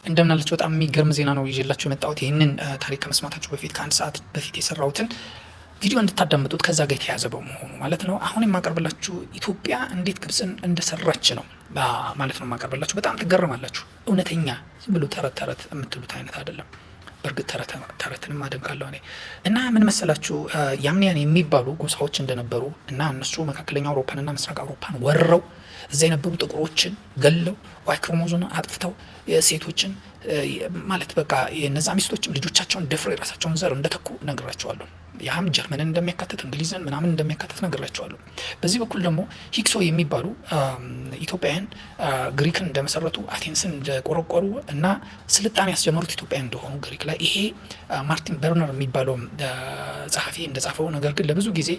እንደምናለች በጣም የሚገርም ዜና ነው ይዤላችሁ የመጣሁት። ይህንን ታሪክ ከመስማታችሁ በፊት ከአንድ ሰዓት በፊት የሰራሁትን ቪዲዮ እንድታዳምጡት ከዛ ጋር የተያዘ በመሆኑ ማለት ነው። አሁን የማቀርብላችሁ ኢትዮጵያ እንዴት ግብፅን እንደሰራች ነው ማለት ነው የማቀርብላችሁ። በጣም ትገረማላችሁ። እውነተኛ ዝም ብሎ ተረት ተረት የምትሉት አይነት አይደለም። በእርግጥ ተረትንም አደንቃለሁ እኔ እና ምን መሰላችሁ ያምኒያን የሚባሉ ጎሳዎች እንደነበሩ እና እነሱ መካከለኛ አውሮፓንና ምስራቅ አውሮፓን ወረው እዛ የነበሩ ጥቁሮችን ገለው ዋይ ክሮሞዞን አጥፍተው ሴቶችን ማለት በቃ የነዛ ሚስቶችም ልጆቻቸውን ደፍረው የራሳቸውን ዘር እንደተኩ ነግራቸዋለሁ። ያም ጀርመንን እንደሚያካትት እንግሊዝን ምናምን እንደሚያካትት ነግራቸዋለሁ። በዚህ በኩል ደግሞ ሂክሶ የሚባሉ ኢትዮጵያውያን ግሪክን እንደመሰረቱ አቴንስን እንደቆረቆሩ እና ስልጣኔ ያስጀመሩት ኢትዮጵያውያን እንደሆኑ ግሪክ ላይ ይሄ ማርቲን በርነር የሚባለው ጸሐፊ እንደጻፈው፣ ነገር ግን ለብዙ ጊዜ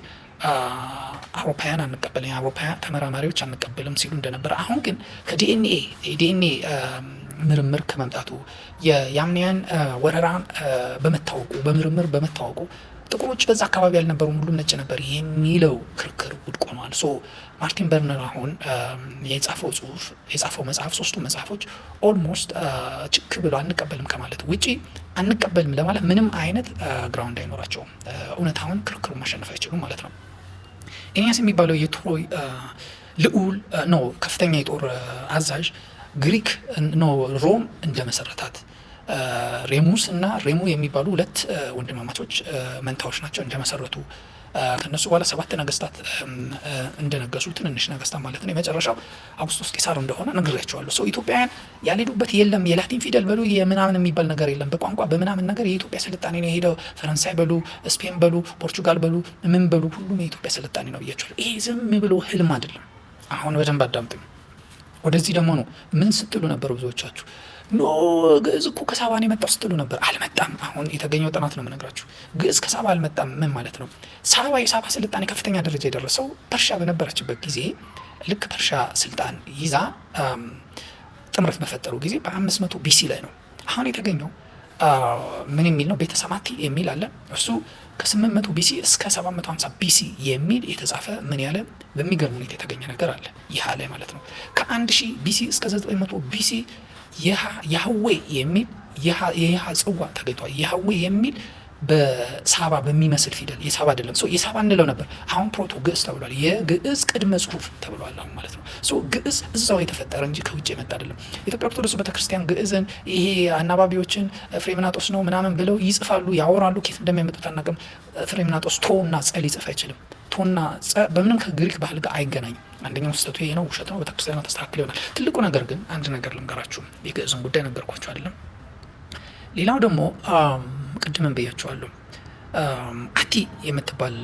አውሮፓውያን አንቀበልም፣ የአውሮፓውያን ተመራማሪዎች አንቀበልም ሲሉ እንደነበረ፣ አሁን ግን ከዲኤንኤ ምርምር ከመምጣቱ የያምኒያን ወረራን በመታወቁ በምርምር በመታወቁ ጥቁሮች በዛ አካባቢ ያልነበሩም ሁሉም ነጭ ነበር የሚለው ክርክር ውድቅ ሆኗል። ሶ ማርቲን በርነር አሁን የጻፈው መጽሐፍ ሶስቱ መጽሐፎች ኦልሞስት ችክ ብሎ አንቀበልም ከማለት ውጪ አንቀበልም ለማለት ምንም አይነት ግራውንድ አይኖራቸውም። እውነታውን ክርክሩ ማሸነፍ አይችሉም ማለት ነው። ኤኒያስ የሚባለው የትሮይ ልዑል ነው ከፍተኛ የጦር አዛዥ ግሪክ ነው ሮም እንደመሰረታት ሬሙስ እና ሬሙ የሚባሉ ሁለት ወንድማማቾች መንታዎች ናቸው እንደመሰረቱ ከነሱ በኋላ 7 ነገስታት እንደነገሱ ትንንሽ ነገስታት ማለት ነው። የመጨረሻው አውግስጦስ ቄሳር እንደሆነ ነግሬያቸዋለሁ። ሰው ኢትዮጵያውያን ያልሄዱበት የለም። የላቲን ፊደል በሉ የምናምን የሚባል ነገር የለም። በቋንቋ በምናምን ነገር የኢትዮጵያ ስልጣኔ ነው የሄደው። ፈረንሳይ በሉ ስፔን በሉ ፖርቹጋል በሉ ምን በሉ ሁሉም የኢትዮጵያ ስልጣኔ ነው ብያቸዋለሁ። ይሄ ዝም ብሎ ህልም አይደለም። አሁን በደንብ አዳምጡኝ። ወደዚህ ደግሞ ነው ምን ስትሉ ነበር ብዙዎቻችሁ? ኖ ግዕዝ እኮ ከሳባ ነው የመጣው ስትሉ ነበር። አልመጣም። አሁን የተገኘው ጥናት ነው የምነግራችሁ። ግዕዝ ከሳባ አልመጣም። ምን ማለት ነው? የሳባ ስልጣኔ ከፍተኛ ደረጃ የደረሰው ፐርሻ በነበረችበት ጊዜ ልክ ፐርሻ ስልጣን ይዛ ጥምረት በፈጠሩ ጊዜ በ500 ቢሲ ላይ ነው። አሁን የተገኘው ምን የሚል ነው? ቤተ ሰማቲ የሚል አለ። እሱ ከ800 ቢሲ እስከ 750 ቢሲ የሚል የተጻፈ ምን ያለ በሚገርም ሁኔታ የተገኘ ነገር አለ። ይህ ላይ ማለት ነው ከ1000 ቢሲ እስከ 900 ቢሲ ያህዌ የሚል የይሃ ጽዋ ተገኝቷል። ያህዌ የሚል በሳባ በሚመስል ፊደል የሳባ አይደለም። የሳባ እንለው ነበር። አሁን ፕሮቶ ግዕዝ ተብሏል። የግዕዝ ቅድመ ጽሁፍ ተብሏል አሁን ማለት ነው። ግዕዝ እዛው የተፈጠረ እንጂ ከውጭ የመጣ አይደለም። ኢትዮጵያ ኦርቶዶክስ ቤተክርስቲያን ግዕዝን ይሄ አናባቢዎችን ፍሬምናጦስ ነው ምናምን ብለው ይጽፋሉ፣ ያወራሉ። ኬት እንደሚያመጡት አናውቅም። ፍሬምናጦስ ቶ እና ጸ ሊጽፍ አይችልም። ቶና ጸ በምንም ከግሪክ ባህል ጋር አይገናኝም። አንደኛው ስህተቱ ይሄ ነው፣ ውሸት ነው። ቤተክርስቲያኗ ተስተካክል ይሆናል። ትልቁ ነገር ግን አንድ ነገር ልንገራችሁ። የግዕዝን ጉዳይ ነገርኳችሁ አይደለም? ሌላው ደግሞ ቅድምን ብያቸዋለሁ። አቲ የምትባል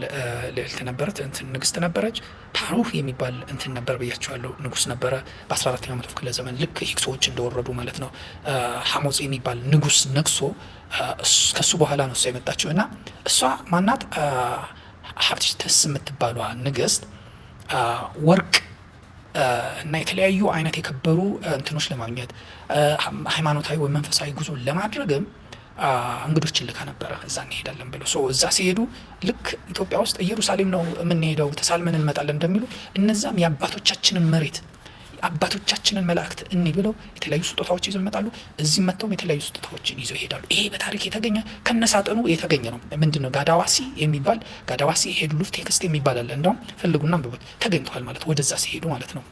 ልዕልት ነበረች፣ ንግስት ነበረች። ታሩህ የሚባል እንትን ነበር ብያቸዋለሁ፣ ንጉስ ነበረ በ14ኛው መቶ ክፍለ ዘመን ልክ ሂክሶዎች እንደወረዱ ማለት ነው። ሐሞጽ የሚባል ንጉስ ነግሶ ከሱ በኋላ ነው እሷ የመጣችው እና እሷ ማናት? ሀብትሽተስ የምትባሏ ንግስት ወርቅ እና የተለያዩ አይነት የከበሩ እንትኖች ለማግኘት ሃይማኖታዊ ወይ መንፈሳዊ ጉዞ ለማድረግም እንግዶችን ልካ ነበረ። እዛ እንሄዳለን ብለው እዛ ሲሄዱ ልክ ኢትዮጵያ ውስጥ ኢየሩሳሌም ነው የምንሄደው ተሳልመን እንመጣለን እንደሚሉ እነዛም የአባቶቻችንን መሬት አባቶቻችንን መላእክት እኒ ብለው የተለያዩ ስጦታዎች ይዘው ይመጣሉ። እዚህ መጥተውም የተለያዩ ስጦታዎችን ይዘው ይሄዳሉ። ይሄ በታሪክ የተገኘ ከነሳጥኑ የተገኘ ነው። ምንድነው? ጋዳዋሲ የሚባል ጋዳዋሲ ሄድሉፍ ቴክስት የሚባል አለ። እንደውም ፈልጉና አንብቡት። ተገኝቷል ማለት ወደዛ ሲሄዱ ማለት ነው።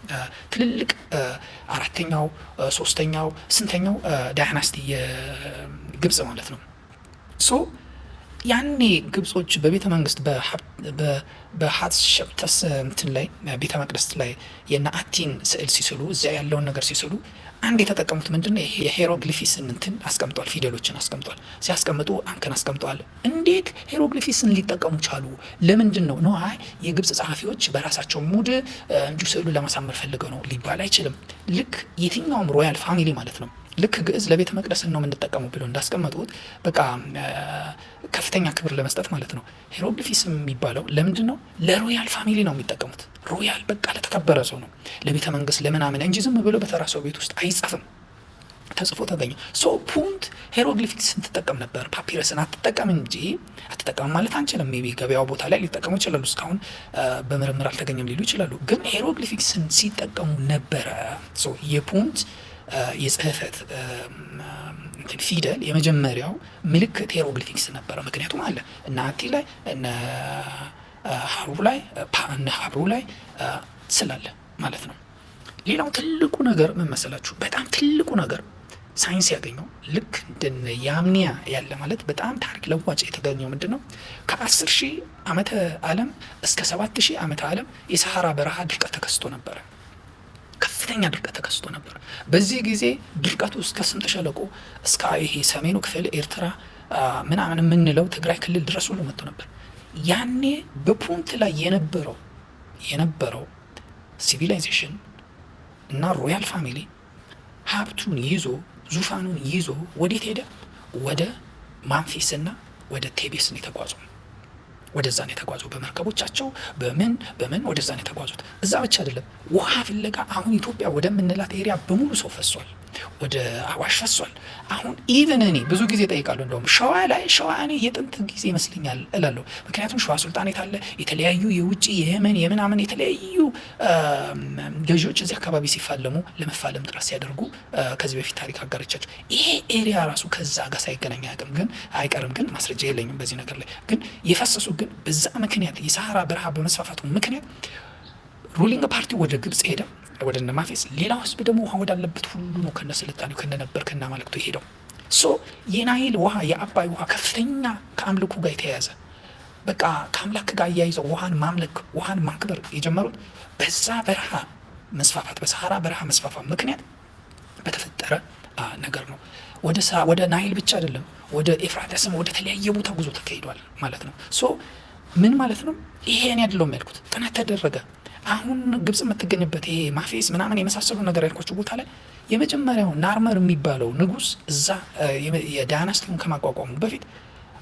ትልልቅ 4ኛው 3ኛው ስንተኛው ዳይናስቲ የግብጽ ማለት ነው። ያኔ ግብጾች በቤተ መንግስት በሀትሸፕተስ እንትን ላይ ቤተ መቅደስ ላይ የናአቲን ስዕል ሲስሉ እዚያ ያለውን ነገር ሲስሉ አንድ የተጠቀሙት ምንድነው? ይሄ የሄሮግሊፊስን እንትን አስቀምጧል። ፊደሎችን አስቀምጧል። ሲያስቀምጡ አንከን አስቀምጧል። እንዴት ሄሮግሊፊስን ሊጠቀሙ ቻሉ? ለምንድን ነው? አይ የግብጽ ጸሐፊዎች በራሳቸው ሙድ እንጂ ስዕሉ ለማሳመር ፈልገው ነው ሊባል አይችልም። ልክ የትኛውም ሮያል ፋሚሊ ማለት ነው ልክ ግዕዝ ለቤተ መቅደስ ነው የምንጠቀመው ብሎ እንዳስቀመጡት በቃ ከፍተኛ ክብር ለመስጠት ማለት ነው። ሄሮግሊፊስ የሚባለው ለምንድን ነው? ለሮያል ፋሚሊ ነው የሚጠቀሙት። ሮያል በቃ ለተከበረ ሰው ነው፣ ለቤተ መንግስት ለምናምን እንጂ ዝም ብሎ በተራ ሰው ቤት ውስጥ አይጻፍም። ተጽፎ ተገኘ። ፑንት ሄሮግሊፊክስን ትጠቀም ነበር። ፓፒረስን አትጠቀም እንጂ አትጠቀም ማለት አንችልም። ሜቢ ገበያው ቦታ ላይ ሊጠቀሙ ይችላሉ። እስካሁን በምርምር አልተገኘም ሊሉ ይችላሉ። ግን ሄሮግሊፊክስን ሲጠቀሙ ነበረ። የፑንት የጽህፈት ፊደል የመጀመሪያው ምልክት ሄሮግሊፊክስ ነበረ። ምክንያቱም አለ እና አቲ ላይ እነ ሀብሩ ላይ ስላለ ማለት ነው። ሌላው ትልቁ ነገር ምን መሰላችሁ? በጣም ትልቁ ነገር ሳይንስ ያገኘው ልክ እንደነ ያምኒያ ያለ ማለት በጣም ታሪክ ለዋጭ የተገኘው ምንድን ነው? ከ10,000 ዓመተ ዓለም እስከ 7,000 ዓመተ ዓለም የሰሃራ በረሃ ድርቀት ተከስቶ ነበረ። ከፍተኛ ድርቀት ተከስቶ ነበር። በዚህ ጊዜ ድርቀቱ እስከ ስምጥ ሸለቆ እስከ ይሄ ሰሜኑ ክፍል ኤርትራ ምናምን የምንለው ትግራይ ክልል ድረስ ሁሉ መጥቶ ነበር። ያኔ በፑንት ላይ የነበረው ሲቪላይዜሽን እና ሮያል ፋሚሊ ሀብቱን ይዞ ዙፋኑን ይዞ ወዴት ሄደ? ወደ ማንፊስ እና ወደ ቴቤስ ነው የተጓዙ። ወደዛ ነው የተጓዙ በመርከቦቻቸው በምን ወደዛ ነው የተጓዙት። እዛ ብቻ አይደለም፣ ውሃ ፍለጋ አሁን ኢትዮጵያ ወደምንላት ኤሪያ በሙሉ ሰው ፈሷል፣ ወደ አዋሽ ፈሷል። አሁን ኢቨን እኔ ብዙ ጊዜ ጠይቃለሁ፣ እንደውም ሸዋ እኔ የጥንት ጊዜ ይመስለኛል እላለሁ። ምክንያቱም ሸዋ ሱልጣኔት አለ፣ የተለያዩ የውጭ የየመን የምናምን የተለያዩ ገዢዎች እዚህ አካባቢ ሲፋለሙ ለመፋለም ጥረት ሲያደርጉ ከዚህ በፊት ታሪክ አጋርቻቸው። ይሄ ኤሪያ ራሱ ከዛ ጋር ሳይገናኝ አይቀርም፣ ግን ማስረጃ የለኝም በዚህ ነገር ላይ። ግን የፈሰሱ ግን በዛ ምክንያት የሰሃራ በረሃ በመስፋፋቱ ምክንያት ሩሊንግ ፓርቲ ወደ ግብጽ ሄደ፣ ወደ ነማፌስ። ሌላው ህዝብ ደግሞ ውሃ ወዳለበት ሁሉ ነው ከነስልጣኔው ከነነበር ከነማለክቱ ሄደው። የናይል ውሃ የአባይ ውሃ ከፍተኛ ከአምልኮ ጋር የተያያዘ በቃ ከአምላክ ጋር እያይዘው ውሃን ማምለክ ውሃን ማክበር የጀመሩት በዛ በረሃ መስፋፋት በሰሃራ በረሃ መስፋፋት ምክንያት በተፈጠረ ነገር ነው። ወደ ናይል ብቻ አይደለም፣ ወደ ኤፍራጥስም ወደ ተለያየ ቦታ ጉዞ ተካሂዷል ማለት ነው። ምን ማለት ነው? ይሄን ያድለው ያልኩት ጥናት ተደረገ። አሁን ግብጽ የምትገኝበት ይሄ ማፌስ ምናምን የመሳሰሉ ነገር ያልኳቸው ቦታ ላይ የመጀመሪያው ናርመር የሚባለው ንጉስ እዛ የዳይናስቲውን ከማቋቋሙ በፊት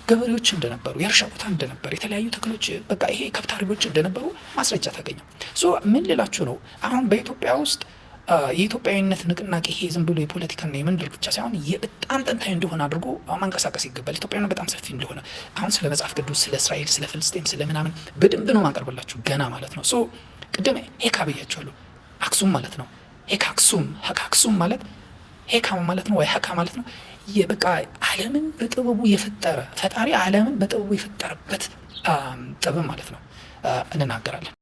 ገበሬዎች እንደነበሩ፣ የእርሻ ቦታ እንደነበር፣ የተለያዩ ተክሎች በቃ ይሄ ከብት አርቢዎች እንደነበሩ ማስረጃ ተገኘ። ምን ልላችሁ ነው? አሁን በኢትዮጵያ ውስጥ የኢትዮጵያዊነት ንቅናቄ ይሄ ዝም ብሎ የፖለቲካና የመንደር ብቻ ሳይሆን በጣም ጥንታዊ እንደሆነ አድርጎ ማንቀሳቀስ ይገባል። ኢትዮጵያዊነት በጣም ሰፊ እንደሆነ አሁን ስለ መጽሐፍ ቅዱስ፣ ስለ እስራኤል፣ ስለ ፍልስጤም፣ ስለ ምናምን በደንብ ነው ማቀርብላችሁ ገና ማለት ነው። ቅድም ሄካ ብያቸዋለሁ። አክሱም ማለት ነው። ሄካ አክሱም ማለት ሄካ ማለት ነው ወይ ሄካ ማለት ነው። በቃ ዓለምን በጥበቡ የፈጠረ ፈጣሪ ዓለምን በጥበቡ የፈጠረበት ጥበብ ማለት ነው እንናገራለን።